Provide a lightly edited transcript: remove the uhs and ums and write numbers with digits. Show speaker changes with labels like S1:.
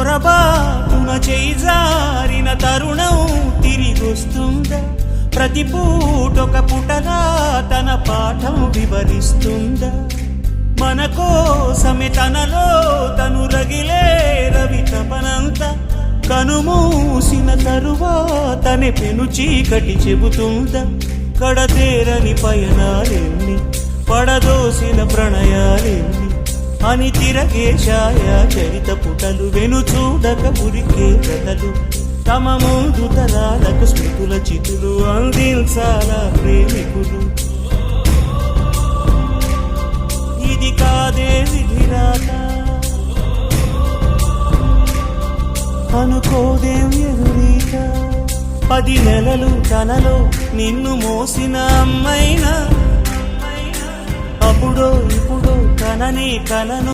S1: పొరబాటున చేజారిన తరుణం తిరిగొస్తుందా? ప్రతి పూటొక పుటలా తన పాఠం వివరిస్తుందా? మన కోసమే తనలో తను రగిలే రవి తపనంతా కనుమూసిన తరువాతనే పెను చీకటి చెబుతుందా? కడతేరని పయనాలెన్ని, పడదోసిన ప్రణయాలెన్ని అని తిరగే ఛాయా చరిత పుటలు, వెను చూడక ఉరికే కథలు, తమ ముందు తరాలకు స్మృతుల చితులు అందించాలా ప్రేమికులు. ఇది కాదే విధిరాత, అనుకోదేం ఎదురీత. 10 నెలలు తనలో నిన్ను మోసిన అమ్మైనా అప్పుడో ఇప్పుడో కనని కలను